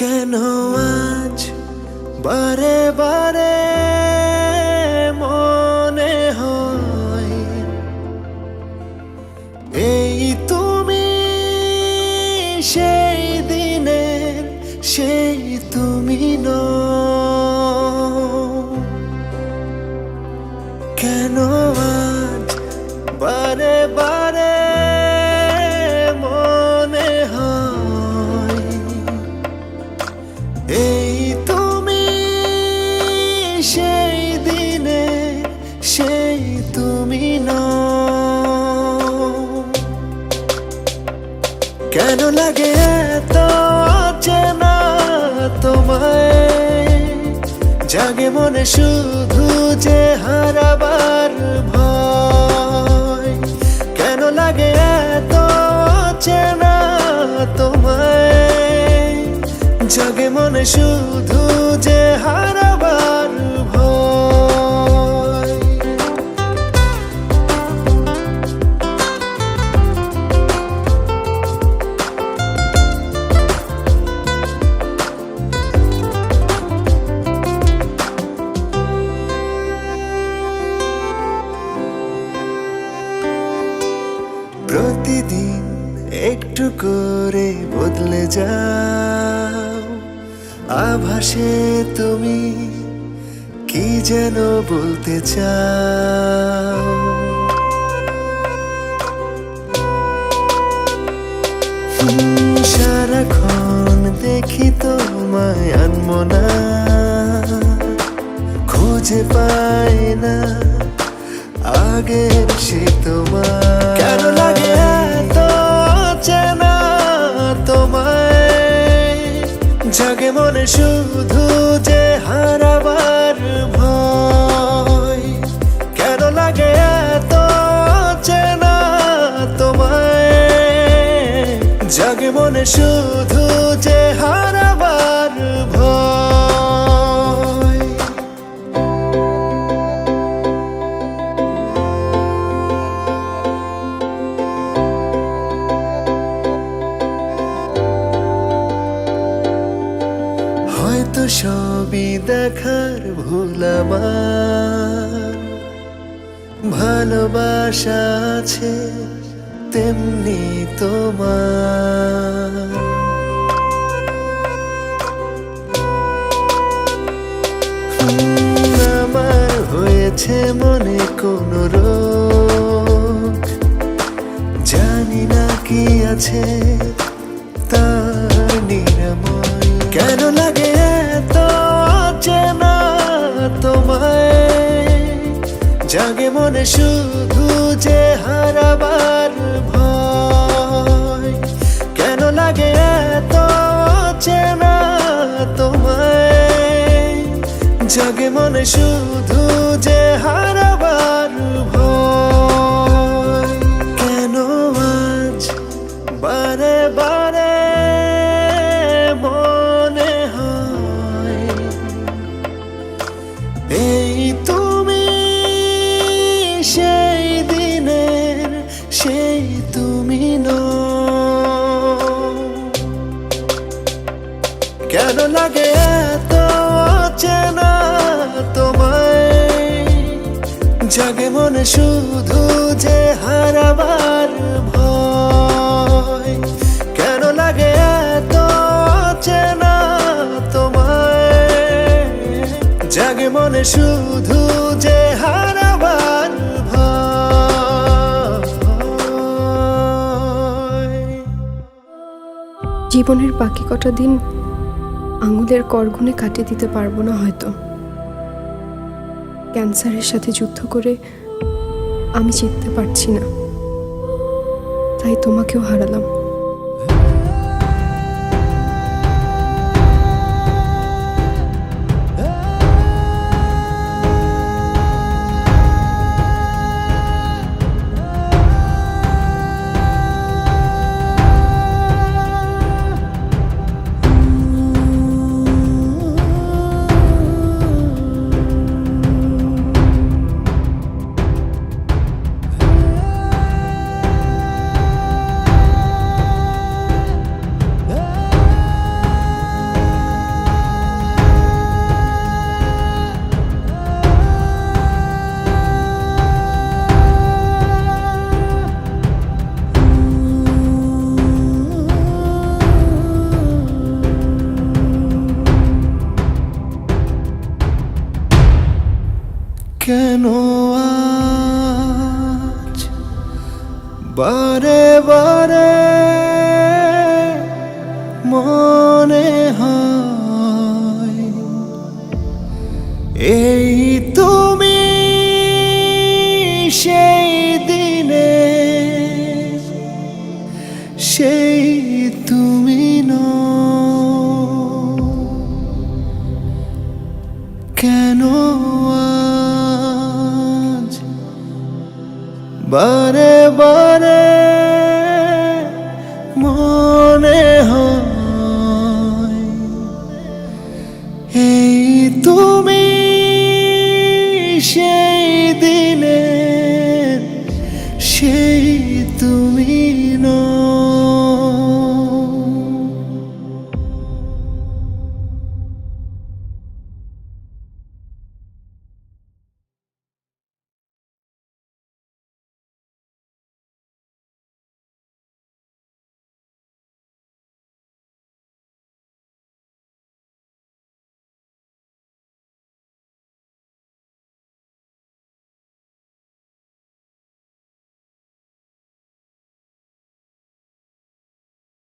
কেন আজ বারে বারে মনে হয় এই তুমি সেই দিনের সেই তুমি নও। কেন আজ বারে বারে মনে হয় এই তুমি সেই দিনে সেই তুমি নও। কেন লাগে এত চেনা তোমায়, জাগে মনে শুধু যে হারাবার ভয়। কেন লাগে এত চেনা তোমায়, জাগে মনে শুধু যে হারাবার ভয়। প্রতিদিন একটু করে বদলে যাও, আভাসে তুমি কি যেন বলতে চাও। সারাক্ষণ দেখি তোমায় আনমনা, খুঁজে পাই না আগের সে তোমার। কেন লাগে এত চেনা তোমায়, জাগে মনে শুধু যে হারাবার ভয়। কেন লাগে এত চেনা তোমায়, জাগে মনে শুধু যে হারাবার ভয়। হয়তো সবই দেখার ভুল আমার, ভালোবাসা আছে তেমনি তোমার। আমার হয়েছে মনে কোনো রোগ, জানি না কি আছে তার নিরাময়। কেন লাগে এত চেনা তোমায়, জাগে মনে শুধু যে হারাবার ভয়। কেন লাগে এত চেনা তোমায়, জাগে মনে শুধু যে হারাবার ভয়। কেন আজ বারে বারে মনে হয় এই তুমি সেই দিনের সেই তুমি নও। কেন লাগে এত চেনা তোমায়, জাগে মনে শুধু যে হারাবার ভয়। কেন লাগে এত চেনা তোমায়, জাগে মনে শুধু যে হারাবার ভয়। জীবনের বাকি কটা দিন আঙুলের করগুনে কাটিয়ে দিতে পারবো না হয়তো। ক্যান্সারের সাথে যুদ্ধ করে আমি জিততে পারছি না, তাই তোমাকেও হারালাম। নয়